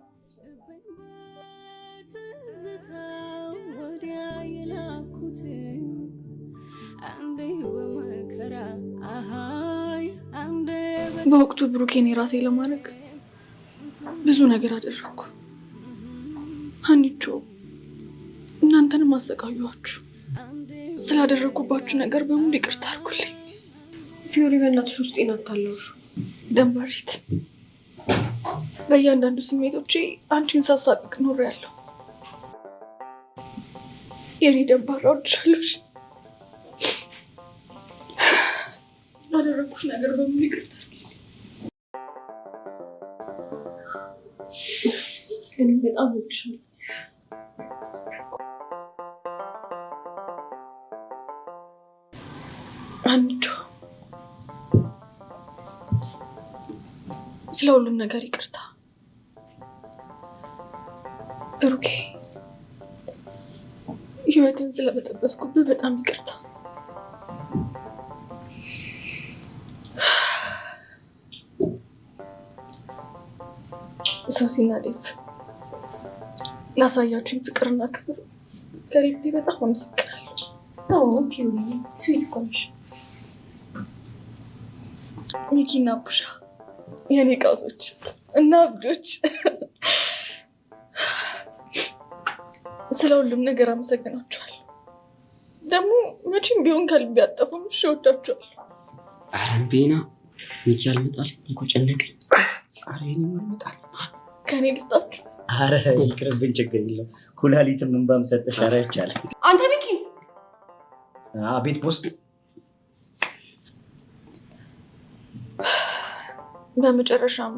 በወቅቱ ብሩኬን የራሴ ለማድረግ ብዙ ነገር አደረግኩ። ሀኒቾ፣ እናንተንም አሰቃየኋችሁ። ስላደረግኩባችሁ ነገር በሙሉ ይቅርታ አድርጉልኝ።
ፊዮሪ፣ በእናትሽ ውስጤን አታለውሽ።
ደንባሪት፣ በእያንዳንዱ ስሜቶቼ አንቺን ሳሳቅቅ ኖሬያለሁ። የኔ ደንባራ፣ እወድሻለሁ። ላደረግኩሽ ነገር በሙሉ ይቅርታ አድርጊልኝ። እኔ በጣም እወድሻለሁ። አንቺ ስለ ሁሉም ነገር ይቅርታ። ብሩኬ፣ ህይወትን ስለበጠበጥኩብህ በጣም ይቅርታ። ሶሲና ዴቭ፣ ላሳያችሁኝ ፍቅርና ክብር ከልቤ በጣም አመሰግናለሁ።
ፒዮሪ ስዊት እኮ ነሽ።
ሚኪና ቡሻ፣ የኔ ቃሶች እና እብዶች፣ ስለ ሁሉም ነገር አመሰግናችኋለሁ። ደግሞ መቼም ቢሆን ከልቤ አጠፉም። እሺ እወዳቸዋለሁ።
ኧረ እምቢና ሚኪ አልመጣል እኮ ጨነቀኝ።
ኧረ የኔ ይመጣል።
ከኔ ልስጣችሁ?
ኧረ ይቅርብን፣ ችግር የለም። ኩላሊትም እንባም ሰጠሽ። ኧረ ይቻላል።
አንተ ሚኪ።
አቤት ቦስ።
በመጨረሻም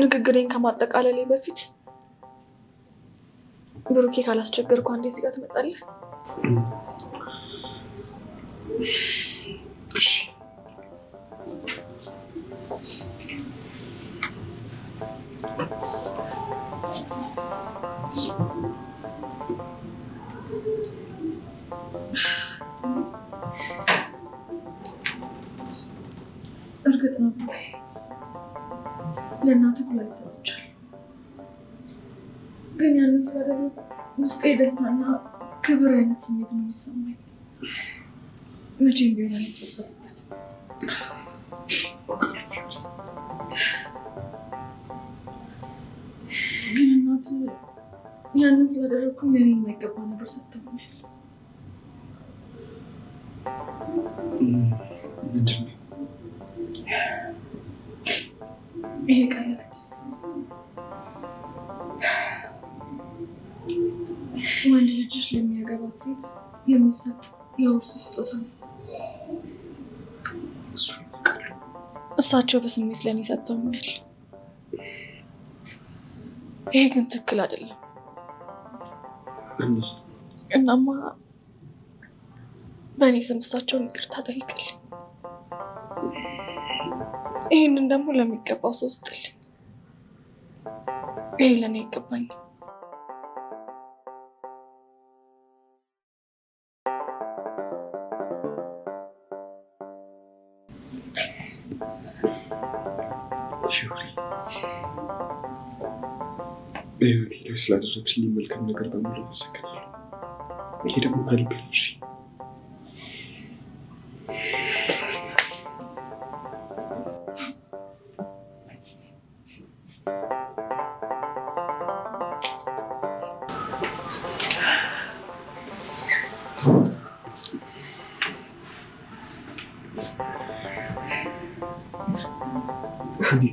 ንግግሬን ከማጠቃለሌ በፊት ብሩኬ ካላስቸገርኩ አንዴ እዚህ ጋር ትመጣለህ?
እሺ።
እርግጥ ነው ብሩኬ ለእናትህ ኩላሊት ሰጥቻለሁ። ግን ያንን ስላደረጉ ውስጤ ደስታና ክብር አይነት ስሜት ነው የሚሰማኝ። መቼም ቢሆን አልጸጸትበት። ግን እናት ያንን ስላደረግኩኝ ለእኔ የማይገባ ነገር ሰጥተውኛል።
ምንድን ነው?
ይሄ ቀለበት ወንድ ልጅሽ ለሚያገባት ሴት የሚሰጥ የውርስ ስጦታ ነው። እሳቸው በስሜት ለእኔ ሰጥተውኛል። ይሄ ግን ትክክል አይደለም። እናማ በእኔ ስም እሳቸውን ይቅርታ ጠይቅልኝ። ይህንን ደግሞ ለሚገባው ሰው ስጥልኝ። ይሄ ለእኔ ይገባኛል።
በህይወቴ ላይ ስላደረግሽልኝ መልካም ነገር በሙሉ አመሰግናለሁ። ይሄ ደግሞ ከልቤ ነው። እሺ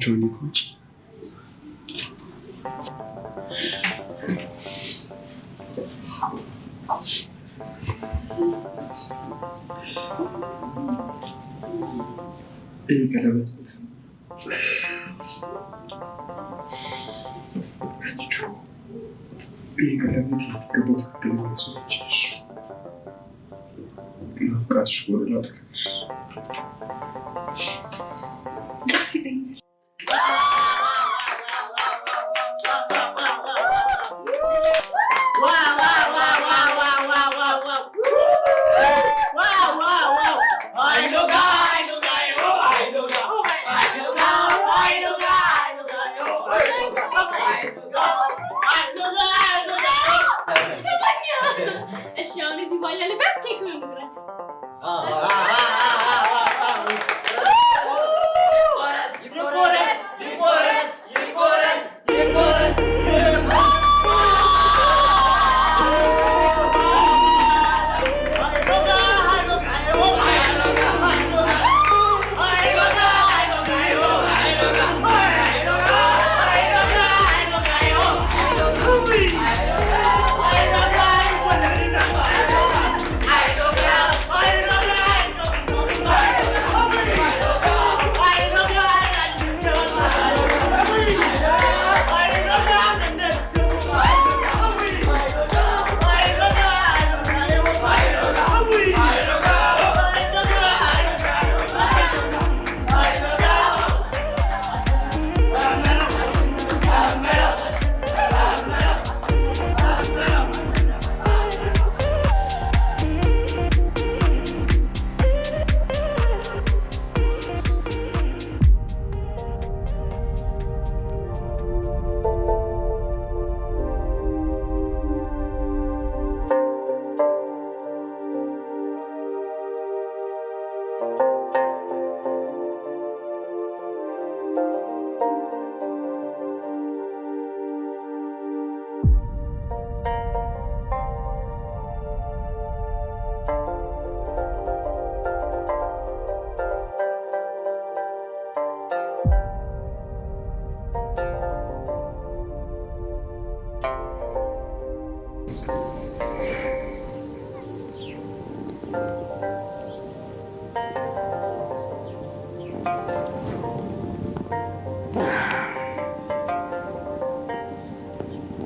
ጆኒ ቁጭ ቀለበት የሚገባው ትክክለኛ ሰዎች ናፍቃትሽ ወደላ
ደስ ይለኛል።
እሺ አሁን እዚህ ባለንበት ኬክ ነው እንግረስ።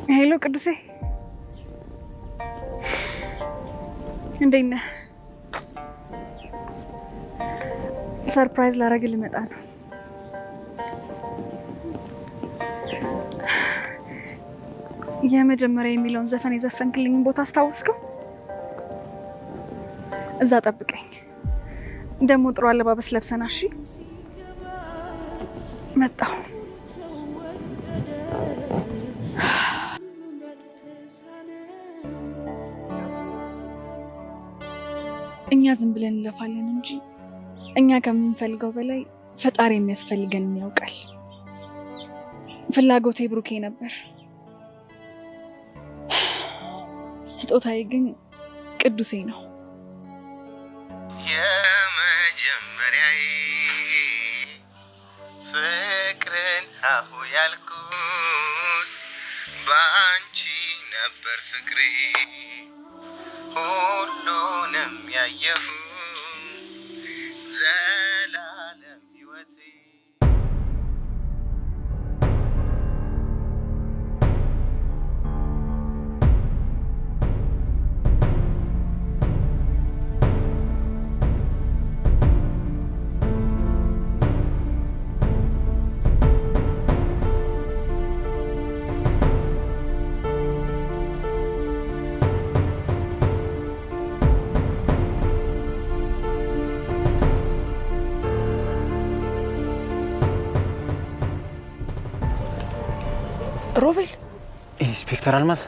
ሄሎ ቅዱሴ፣ እንዴት ነህ? ሰርፕራይዝ ላደርግህ ልመጣ ነው። የመጀመሪያ የሚለውን ዘፈን የዘፈንክልኝን ቦታ አስታውስከው? እዛ ጠብቀኝ። ደግሞ ጥሩ አለባበስ ለብሰና። እሺ፣ መጣሁ። እኛ ዝም ብለን እንለፋለን እንጂ እኛ ከምንፈልገው በላይ ፈጣሪ የሚያስፈልገን ያውቃል። ፍላጎቴ ብሩኬ ነበር፣ ስጦታዬ ግን ቅዱሴ ነው።
የመጀመሪያዬ ፍቅርን አሁ ያልኩት በአንቺ ነበር ፍቅሬ ሁሉንም ያየሁ ዘላለም ሕይወቴ
ሮቤል፣ ኢንስፔክተር አልማዝ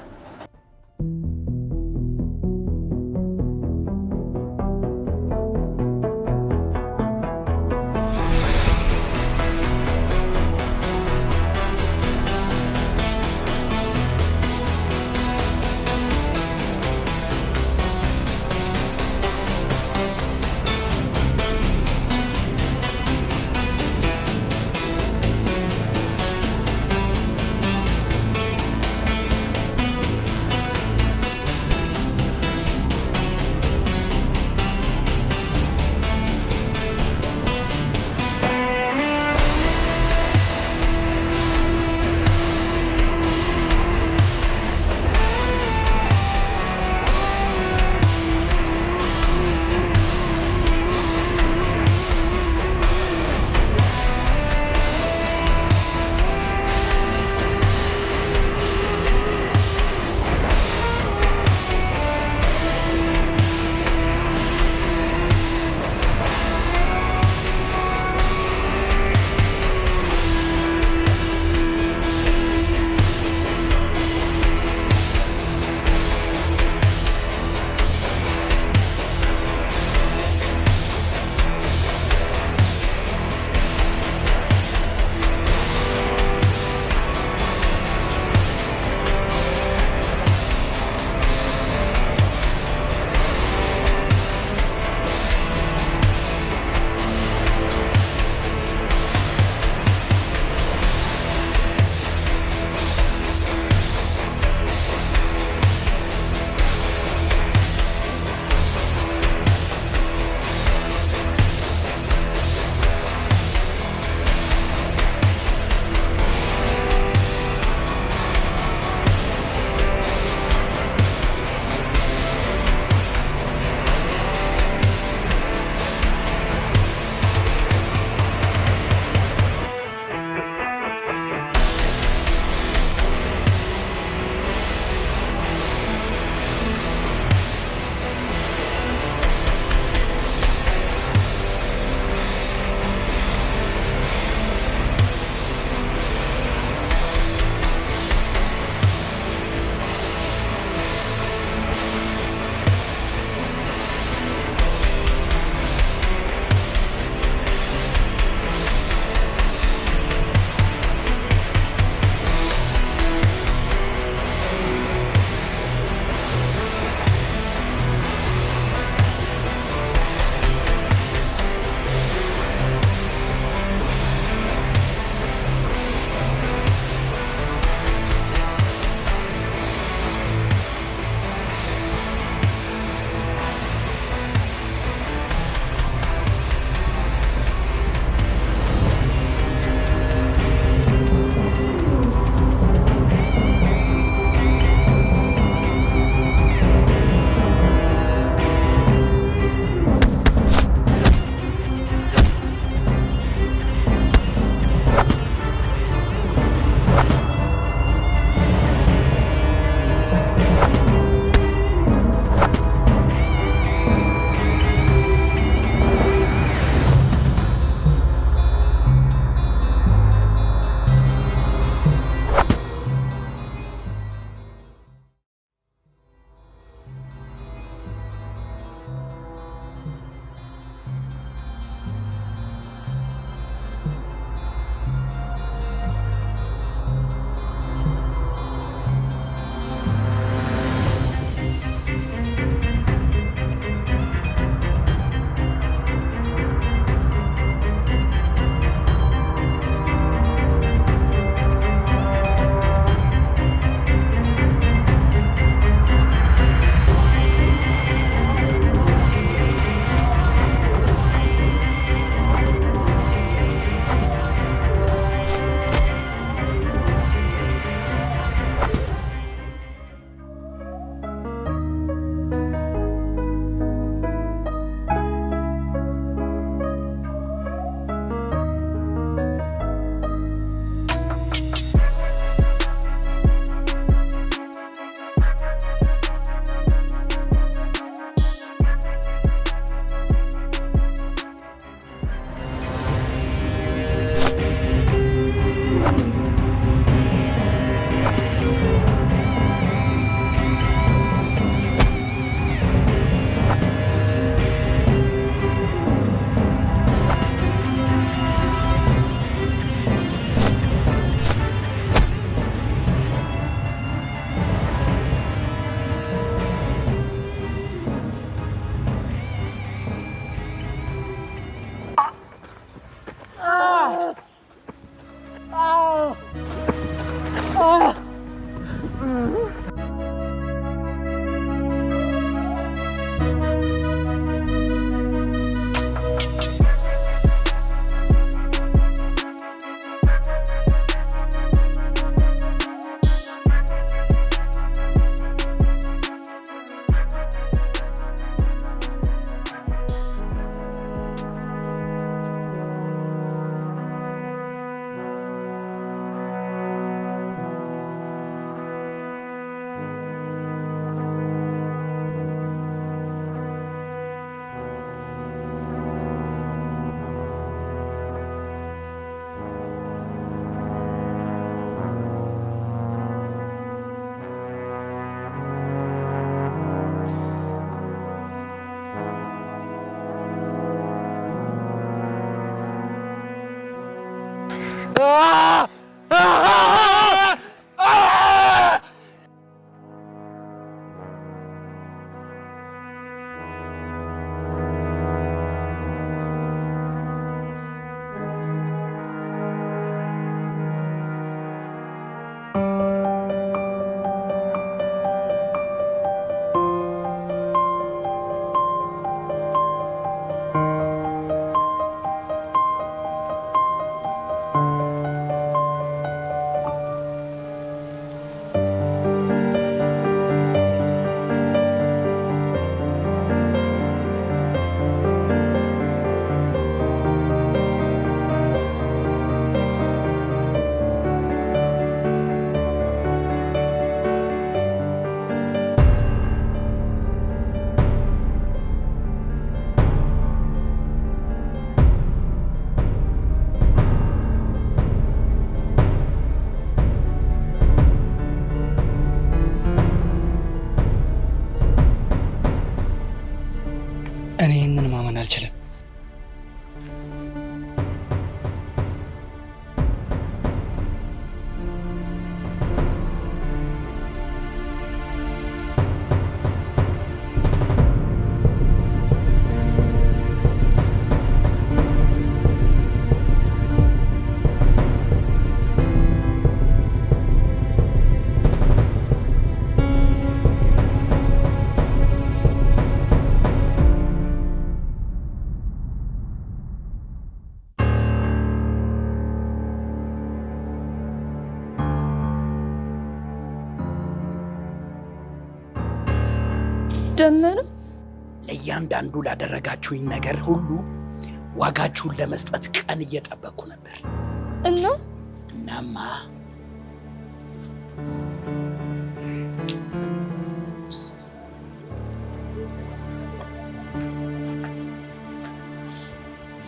እኔ ይህንን ማመን አልችልም።
ደመረ
ለእያንዳንዱ ላደረጋችሁኝ ነገር ሁሉ ዋጋችሁን ለመስጠት ቀን እየጠበቅኩ ነበር። እናማ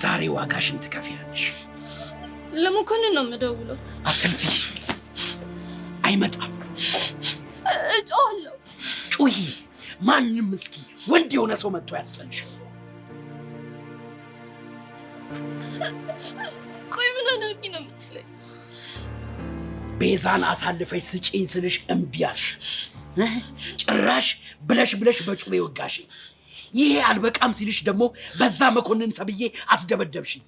ዛሬ ዋጋሽን ትከፍያለሽ።
ለመኮንን ነው የምደውለው።
አትልፊ። አይመጣም።
እጮሃለሁ።
ጩሂ። ማንም እስኪ ወንድ የሆነ ሰው መጥቶ ያስጨንሽ።
ቆይ ምን አድርጊ ነው የምትለኝ?
ቤዛን አሳልፈሽ ስጪኝ ስልሽ እምቢ አልሽ። ጭራሽ ብለሽ በጩቤ ወጋሽ። ይሄ አልበቃም ሲልሽ ደግሞ በዛ መኮንን ተብዬ አስደበደብሽኝ።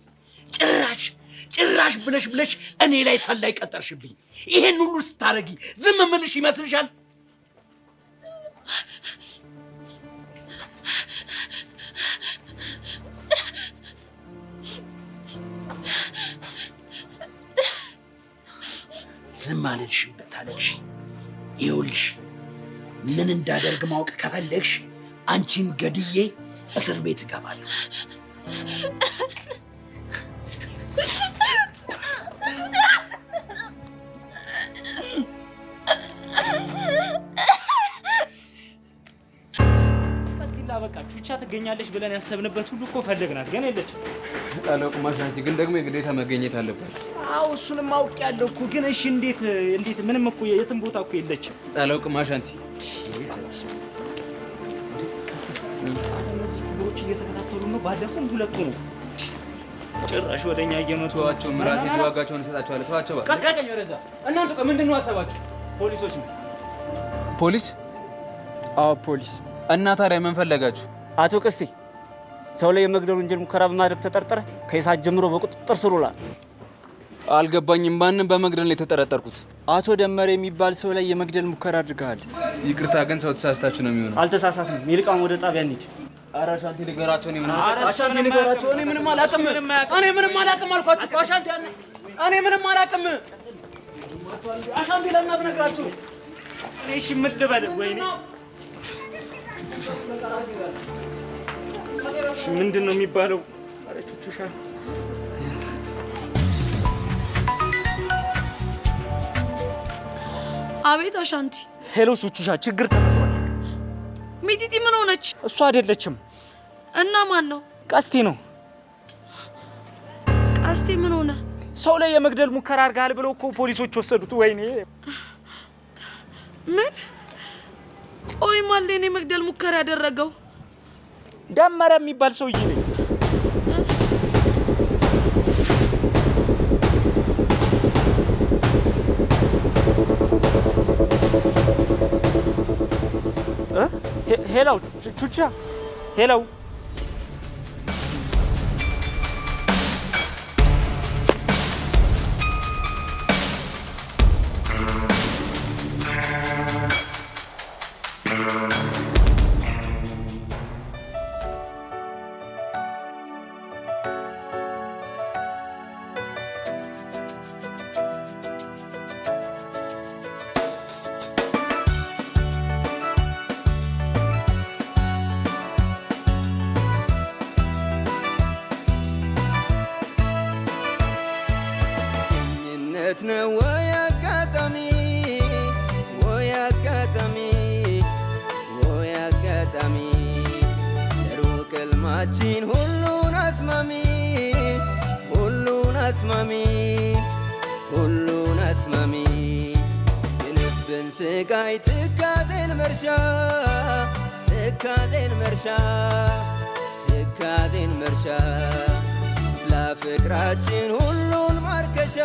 ጭራሽ ብለሽ እኔ ላይ ሰላይ ቀጠርሽብኝ። ይሄን ሁሉ ስታረጊ ዝም ምልሽ ይመስልሻል? ዝም አልልሽም ብታለቅሽ። ይኸውልሽ ምን እንዳደርግ ማወቅ ከፈለግሽ አንቺን ገድዬ እስር ቤት እገባለሁ።
በቃ ቹቻ ትገኛለች ብለን ያሰብንበት ሁሉ እኮ ፈለግናት፣ ግን የለችም።
አላውቅም አሻንቲ፣ ግን ደግሞ የግዴታ መገኘት አለባት።
አዎ እሱንም አውቄያለሁ እኮ፣ ግን እሺ እንዴት ምንም እኮ የትም ቦታ እኮ የለችም።
አላውቅም አሻንቲ።
እነዚህ ችግሮች እየተከታተሉ ነው። ባለፈውም ሁለቱ ነው ጭራሽ ወደኛ እየመጡ።
ተዋቸው፣ ምራሴ ዋጋቸውን እሰጣቸዋለሁ። ተዋቸው በቃ።
ቀስቀኝ ወደዛ። እናንተ ምንድን ነው ሀሳባችሁ? ፖሊሶች ነው።
ፖሊስ? አዎ ፖሊስ። እና ታዲያ ምን ፈለጋችሁ?
አቶ ቀስቴ ሰው ላይ የመግደል ወንጀል ሙከራ በማድረግ ተጠርጥረ ከይሳት ጀምሮ በቁጥጥር ስር ውሏል።
አልገባኝም። ማንም በመግደል ነው የተጠረጠርኩት?
አቶ ደመረ የሚባል ሰው ላይ የመግደል ሙከራ አድርገሃል።
ይቅርታ ግን ሰው ተሳስታችሁ ነው የሚሆነው።
አልተሳሳትንም። ይልቃም ወደ ጣቢያ እንሂድ።
ኧረ አሻንቲ ንገራቸው። እኔ ምንም
አላውቅም
አልኳችሁ። አሻንቲ እኔ ምንም አላውቅም። አሻንቲ ለምን አትነግራችሁ?
እኔ እሺ ምን ልበል? ወይኔ ምንድን ነው የሚባለው? ኧረ ቹቹሻ
አቤት አሻንቲ።
ሄሎ ቹቹሻ፣ ችግር ተፈጥሯል።
ሚጢጢ ምን ሆነች?
እሷ አይደለችም።
እና ማን ነው?
ቀስቴ ነው።
ቀስቴ ምን ሆነ?
ሰው ላይ የመግደል ሙከራ አድርገሃል ብለው እኮ ፖሊሶች ወሰዱት። ወይኔ
ምን? ቆይ ማን ላይ ነው የመግደል ሙከራ ያደረገው?
ደመረ የሚባል ሰውዬ ነው። ሄሎ ቹቻ ሄሎ
ነው ወይ አጋጣሚ ለሩቅ ሕልማችን ሁሉን አስማሚ የልብን ስቃይ ትካዜን መርሻ ለፍቅራችን ሁሉን ማርከሻ